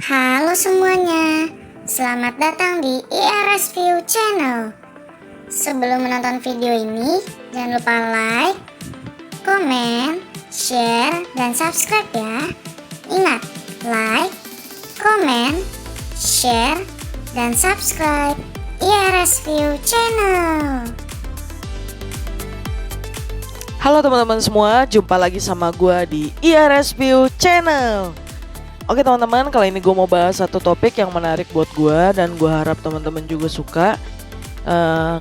Halo semuanya, selamat datang di IRS View Channel. Sebelum menonton video ini, jangan lupa like, komen, share, dan subscribe ya. Ingat, like, komen, share, dan subscribe IRS View Channel. Halo teman-teman semua, jumpa lagi sama gue di IRS View Channel. Oke teman-teman, kali ini gue mau bahas satu topik yang menarik buat gue dan gue harap teman-teman juga suka.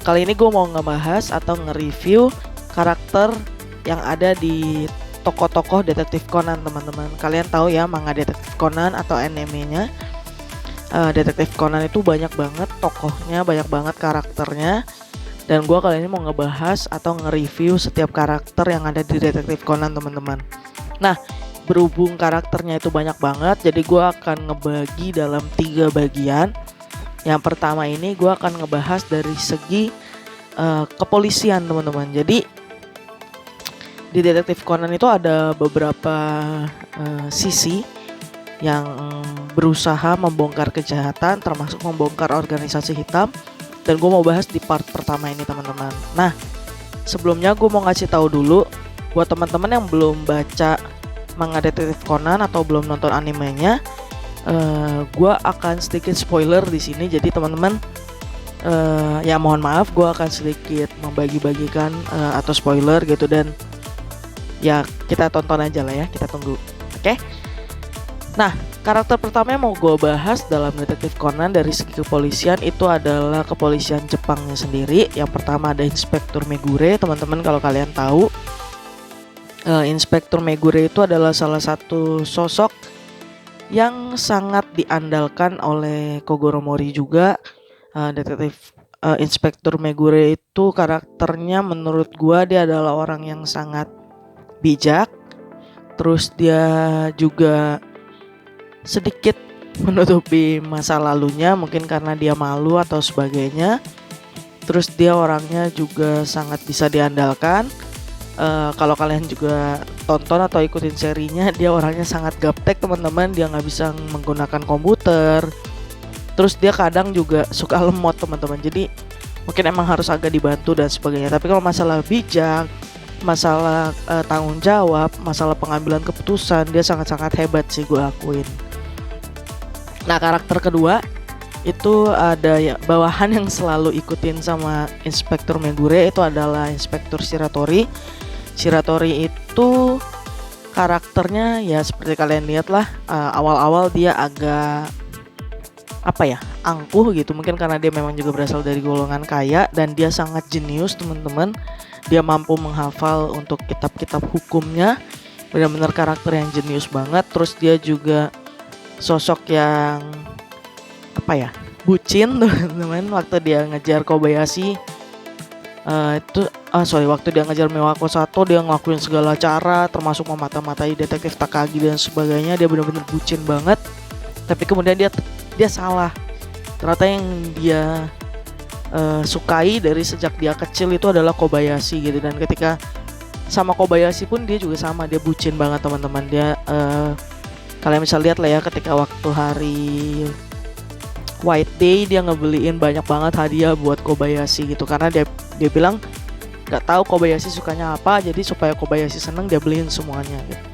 Kali ini gue mau ngebahas atau nge-review karakter yang ada di tokoh-tokoh Detektif Conan teman-teman. Kalian tahu ya manga Detektif Conan atau anime-nya. Detektif Conan itu banyak banget tokohnya, banyak banget karakternya. Dan gue kali ini mau ngebahas atau nge-review setiap karakter yang ada di Detektif Conan teman-teman. Nah, berhubung karakternya itu banyak banget, jadi gue akan ngebagi dalam 3 bagian. Yang pertama ini gue akan ngebahas dari segi kepolisian teman-teman. Jadi di Detektif Conan itu ada beberapa sisi yang berusaha membongkar kejahatan, termasuk membongkar organisasi hitam. Dan gue mau bahas di part pertama ini teman-teman. Nah, sebelumnya gue mau ngasih tahu dulu buat teman-teman yang belum baca manga Detektif Conan atau belum nonton animenya, gue akan sedikit spoiler di sini. Jadi teman-teman, ya mohon maaf, gue akan sedikit membagi-bagikan atau spoiler gitu, dan ya kita tonton aja lah ya, kita tunggu. Oke? Nah, karakter pertama yang mau gue bahas dalam Detektif Conan dari segi kepolisian itu adalah kepolisian Jepangnya sendiri. Yang pertama ada Inspektur Megure, teman-teman kalau kalian tahu. Inspektur Megure itu adalah salah satu sosok yang sangat diandalkan oleh Kogoro Mori juga. Inspektur Megure itu karakternya menurut gua dia adalah orang yang sangat bijak. Terus dia juga sedikit menutupi masa lalunya, mungkin karena dia malu atau sebagainya. Terus dia orangnya juga sangat bisa diandalkan. Kalau kalian juga tonton atau ikutin serinya, dia orangnya sangat gaptek teman-teman. Dia nggak bisa menggunakan komputer. Terus dia kadang juga suka lemot teman-teman. Jadi mungkin emang harus agak dibantu dan sebagainya. Tapi kalau masalah bijak, masalah tanggung jawab, masalah pengambilan keputusan, dia sangat-sangat hebat sih, gue akuin. Nah, karakter kedua itu ada ya, bawahan yang selalu ikutin sama Inspektur Megure, itu adalah Inspektur Shiratori. Shiratori itu karakternya ya seperti kalian lihat lah, awal-awal dia agak angkuh gitu, mungkin karena dia memang juga berasal dari golongan kaya dan dia sangat jenius teman-teman. Dia mampu menghafal untuk kitab-kitab hukumnya, benar-benar karakter yang jenius banget. Terus dia juga sosok yang bucin teman-teman. Waktu dia ngejar Kobayashi waktu dia ngejar Miwako 1, dia ngelakuin segala cara termasuk memata-matai detektif Takagi dan sebagainya. Dia benar-benar bucin banget. Tapi kemudian dia salah. Ternyata yang dia sukai dari sejak dia kecil itu adalah Kobayashi gitu. Dan ketika sama Kobayashi pun dia juga sama, dia bucin banget teman-teman. Dia kalian bisa lihat lah ya, ketika waktu hari White Day dia ngebeliin banyak banget hadiah buat Kobayashi gitu, karena dia bilang nggak tahu Kobayashi sukanya apa, jadi supaya Kobayashi seneng dia beliin semuanya gitu.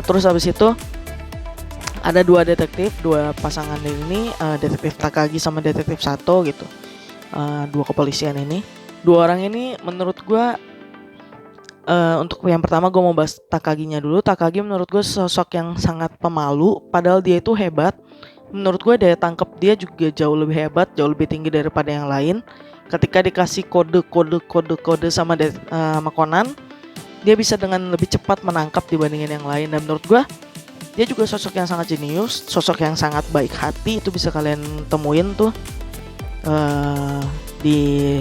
Terus habis itu ada dua pasangan ini, detektif Takagi sama detektif Sato gitu. Dua kepolisian ini, dua orang ini menurut gue, untuk yang pertama gue mau bahas Takaginya dulu. Takagi menurut gue sosok yang sangat pemalu, padahal dia itu hebat. Menurut gue daya tangkap dia juga jauh lebih hebat, jauh lebih tinggi daripada yang lain. Ketika dikasih kode sama Conan, dia bisa dengan lebih cepat menangkap dibandingin yang lain. Dan menurut gue dia juga sosok yang sangat jenius, sosok yang sangat baik hati. Itu bisa kalian temuin tuh di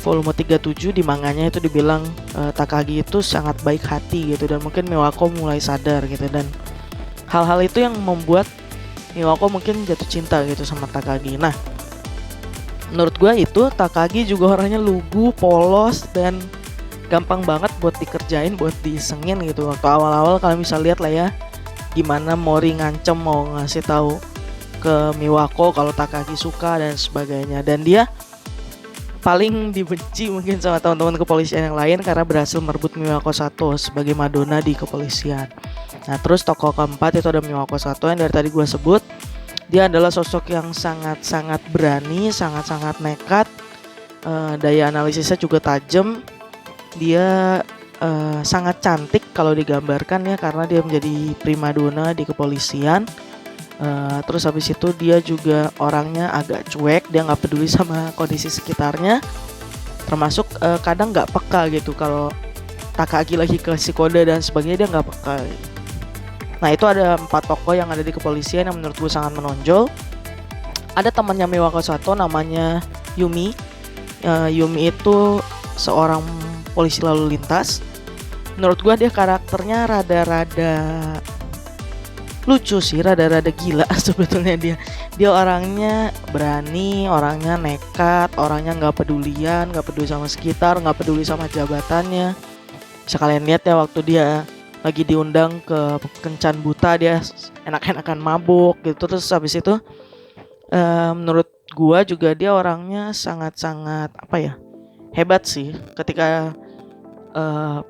volume 37 di manganya itu dibilang Takagi itu sangat baik hati gitu. Dan mungkin Miwako mulai sadar gitu, dan hal-hal itu yang membuat Miwako mungkin jatuh cinta gitu sama Takagi. Nah, menurut gue itu Takagi juga orangnya lugu, polos, dan gampang banget buat dikerjain, buat diisengin gitu. Waktu awal-awal kalian bisa lihat lah ya, gimana Mori ngancem mau ngasih tahu ke Miwako kalau Takagi suka dan sebagainya. Dan dia paling dibenci mungkin sama teman-teman kepolisian yang lain karena berhasil merebut Miwako Sato sebagai Madonna di kepolisian. Nah terus tokoh keempat itu ada Miwako Sato yang dari tadi gue sebut. Dia adalah sosok yang sangat-sangat berani, sangat-sangat nekat, daya analisisnya juga tajam. Dia sangat cantik kalau digambarkan ya, karena dia menjadi primadona di kepolisian. Terus habis itu dia juga orangnya agak cuek, dia nggak peduli sama kondisi sekitarnya, termasuk kadang nggak peka gitu kalau Takagi lagi kasih kode dan sebagainya, dia nggak peka. Nah itu ada 4 tokoh yang ada di kepolisian yang menurut gue sangat menonjol. Ada temannya Miwako Sato namanya Yumi. Yumi itu seorang polisi lalu lintas. Menurut gue dia karakternya rada-rada lucu sih, rada-rada gila sebetulnya dia. Dia orangnya berani, orangnya nekat, orangnya nggak pedulian, nggak peduli sama sekitar, nggak peduli sama jabatannya. Bisa kalian lihat ya waktu dia lagi diundang ke Kencan Buta, dia enak-enakan mabuk gitu. Terus habis itu menurut gua juga dia orangnya sangat-sangat hebat sih. Ketika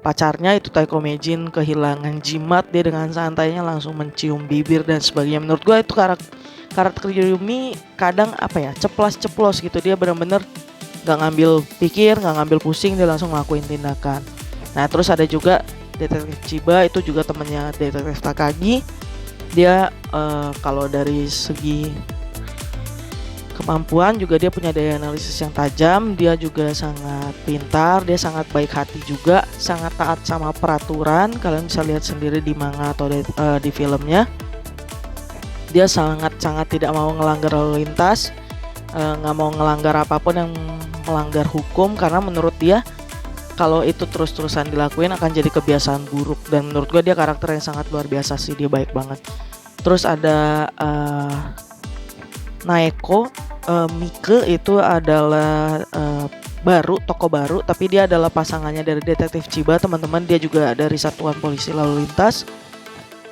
pacarnya itu Taiko Meijin kehilangan jimat, dia dengan santainya langsung mencium bibir dan sebagainya. Menurut gua itu karakter Yumi kadang ceplas-ceplos gitu. Dia benar-benar nggak ngambil pikir, nggak ngambil pusing, dia langsung ngelakuin tindakan. Nah terus ada juga Detektif Chiba, itu juga temannya Detektif Takagi. Dia kalau dari segi kemampuan juga dia punya daya analisis yang tajam. Dia juga sangat pintar, dia sangat baik hati juga, sangat taat sama peraturan. Kalian bisa lihat sendiri di manga atau di filmnya. Dia sangat-sangat tidak mau ngelanggar lalu lintas, nggak mau ngelanggar apapun yang melanggar hukum, karena menurut dia kalau itu terus-terusan dilakuin akan jadi kebiasaan buruk. Dan menurut gue dia karakter yang sangat luar biasa sih, dia baik banget. Terus ada Naeko Mike, itu adalah tokoh baru, tapi dia adalah pasangannya dari Detektif Chiba, teman-teman. Dia juga dari Satuan Polisi Lalu Lintas.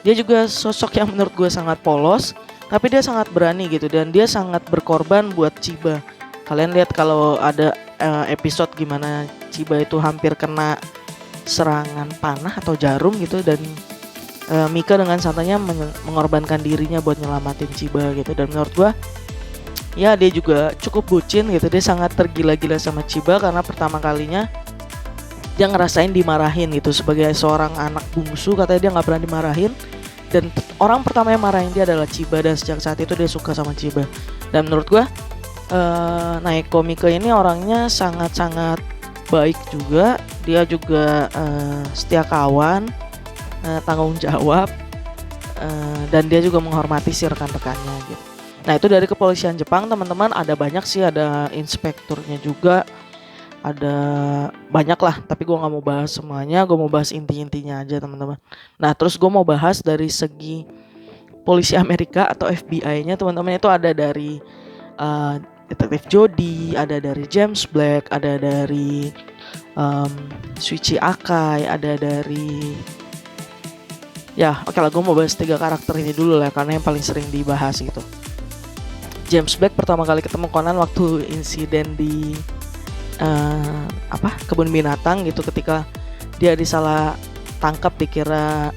Dia juga sosok yang menurut gue sangat polos, tapi dia sangat berani gitu, dan dia sangat berkorban buat Chiba. Kalian lihat kalau ada episode gimana Chiba itu hampir kena serangan panah atau jarum gitu, dan Mika dengan santainya mengorbankan dirinya buat nyelamatin Chiba gitu. Dan menurut gua ya dia juga cukup bucin gitu. Dia sangat tergila-gila sama Chiba karena pertama kalinya dia ngerasain dimarahin gitu. Sebagai seorang anak bungsu katanya dia nggak pernah dimarahin, dan orang pertama yang marahin dia adalah Chiba, dan sejak saat itu dia suka sama Chiba. Dan menurut gua Naeko Mika ini orangnya sangat-sangat baik juga. Dia juga setia kawan, tanggung jawab, dan dia juga menghormati si rekan-rekannya gitu. Nah itu dari kepolisian Jepang teman-teman. Ada banyak sih, ada inspekturnya juga, ada banyak lah, tapi gue nggak mau bahas semuanya, gue mau bahas inti-intinya aja teman-teman. Nah terus gue mau bahas dari segi polisi Amerika atau FBI-nya teman-teman. Itu ada dari Detektif Jody, ada dari James Black, ada dari Shuichi Akai, ada dari oke lah, gue mau bahas 3 karakter ini dulu lah karena yang paling sering dibahas gitu. James Black pertama kali ketemu Conan waktu insiden di kebun binatang gitu, ketika dia disalah tangkap dikira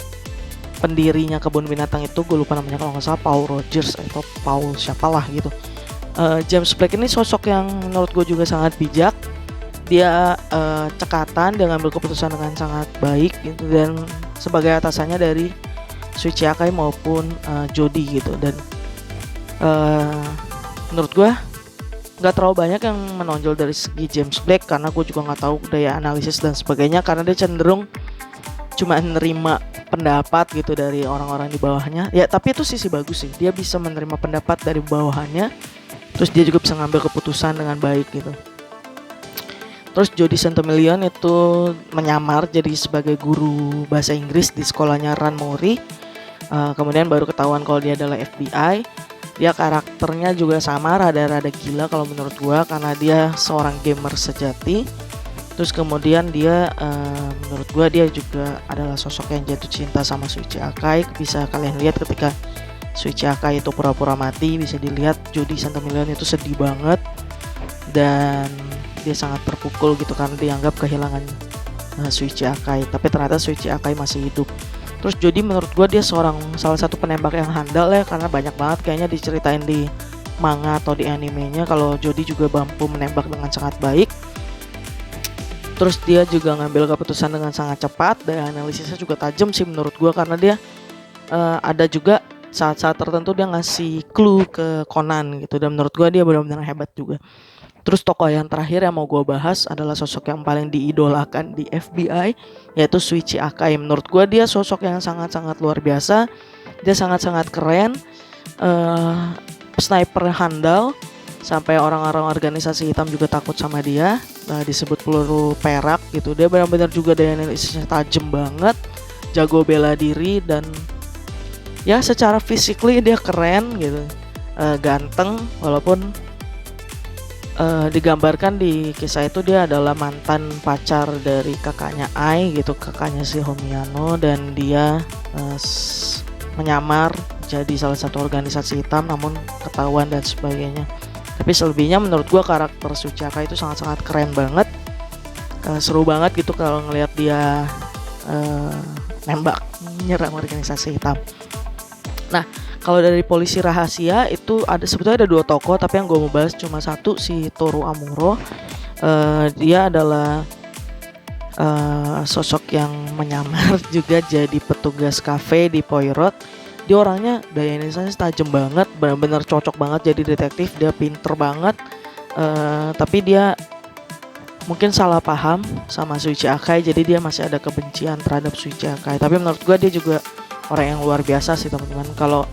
pendirinya kebun binatang itu, gue lupa namanya, kalau nggak salah Paul Rogers atau Paul siapalah gitu. James Black ini sosok yang menurut gue juga sangat bijak. Dia cekatan, dia ngambil keputusan dengan sangat baik gitu, dan sebagai atasannya dari Shuichi Akai maupun Jody gitu. Dan menurut gue nggak terlalu banyak yang menonjol dari segi James Black, karena gue juga nggak tahu daya analisis dan sebagainya, karena dia cenderung cuma nerima pendapat gitu dari orang-orang di bawahnya. Ya tapi itu sisi bagus sih, dia bisa menerima pendapat dari bawahannya, terus dia juga bisa ngambil keputusan dengan baik gitu. Terus Jody Centimillion itu menyamar jadi sebagai guru bahasa Inggris di sekolahnya Ran Mori. Kemudian baru ketahuan kalau dia adalah FBI. Dia karakternya juga sama, rada-rada gila kalau menurut gua, karena dia seorang gamer sejati. Terus kemudian dia menurut gue dia juga adalah sosok yang jatuh cinta sama Shuichi Akai. Bisa kalian lihat ketika Shuichi Akai itu pura-pura mati, bisa dilihat Jody Centimillion itu sedih banget dan dia sangat terpukul gitu karena dianggap kehilangan Shuichi Akai. Tapi ternyata Shuichi Akai masih hidup. Terus Jody menurut gue dia salah satu penembak yang handal ya, karena banyak banget kayaknya diceritain di manga atau di animenya kalau Jody juga mampu menembak dengan sangat baik. Terus dia juga ngambil keputusan dengan sangat cepat dan analisisnya juga tajam sih menurut gue, karena dia ada juga saat-saat tertentu dia ngasih clue ke Conan gitu, dan menurut gue dia benar-benar hebat juga. Terus tokoh yang terakhir yang mau gue bahas adalah sosok yang paling diidolakan di FBI, yaitu Shuichi Akai. Menurut gue dia sosok yang sangat-sangat luar biasa. Dia sangat-sangat keren, sniper handal, sampai orang-orang organisasi hitam juga takut sama dia. Disebut peluru perak gitu. Dia benar-benar juga daya analisisnya tajam banget, jago bela diri, dan ya secara physically dia keren gitu, ganteng. Walaupun digambarkan di kisah itu dia adalah mantan pacar dari kakaknya Ai gitu, kakaknya si Homiano, dan dia menyamar jadi salah satu organisasi hitam namun ketahuan dan sebagainya. Tapi selebihnya menurut gua karakter Shuichi Akai itu sangat-sangat keren banget, seru banget gitu kalau ngelihat dia nembak menyerang organisasi hitam. Nah, kalau dari polisi rahasia itu sebetulnya ada 2 tokoh, tapi yang gue mau bahas cuma satu, si Toru Amuro. Dia adalah sosok yang menyamar juga jadi petugas kafe di Poirot. Dia orangnya daya analisisnya tajam banget, benar-benar cocok banget jadi detektif. Dia pinter banget, tapi dia mungkin salah paham sama Shuichi Akai, jadi dia masih ada kebencian terhadap Shuichi Akai. Tapi menurut gue dia juga orang yang luar biasa sih teman-teman. Kalau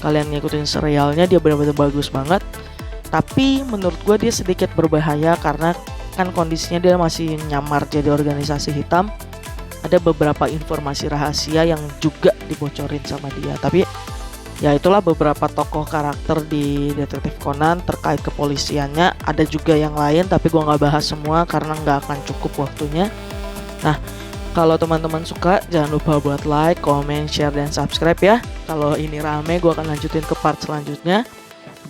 kalian ngikutin serialnya dia benar-benar bagus banget. Tapi menurut gue dia sedikit berbahaya karena kan kondisinya dia masih nyamar jadi organisasi hitam. Ada beberapa informasi rahasia yang juga dibocorin sama dia. Tapi ya itulah beberapa tokoh karakter di Detektif Conan terkait kepolisiannya. Ada juga yang lain tapi gue gak bahas semua karena gak akan cukup waktunya. Nah, kalau teman-teman suka jangan lupa buat like, comment, share, dan subscribe ya. Kalau ini rame gue akan lanjutin ke part selanjutnya.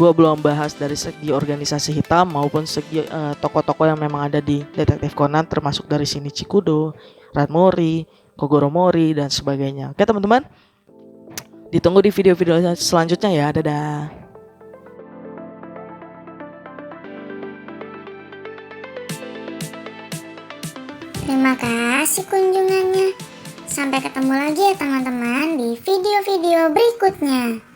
Gue belum bahas dari segi organisasi hitam maupun segi tokoh-tokoh yang memang ada di Detektif Conan, termasuk dari Shinichi Kudo, Ranmori, Kogoro Mori, dan sebagainya. Oke teman-teman, ditunggu di video-video selanjutnya ya. Dadah. Terima kasih kunjungannya. Sampai ketemu lagi ya teman-teman di video-video berikutnya.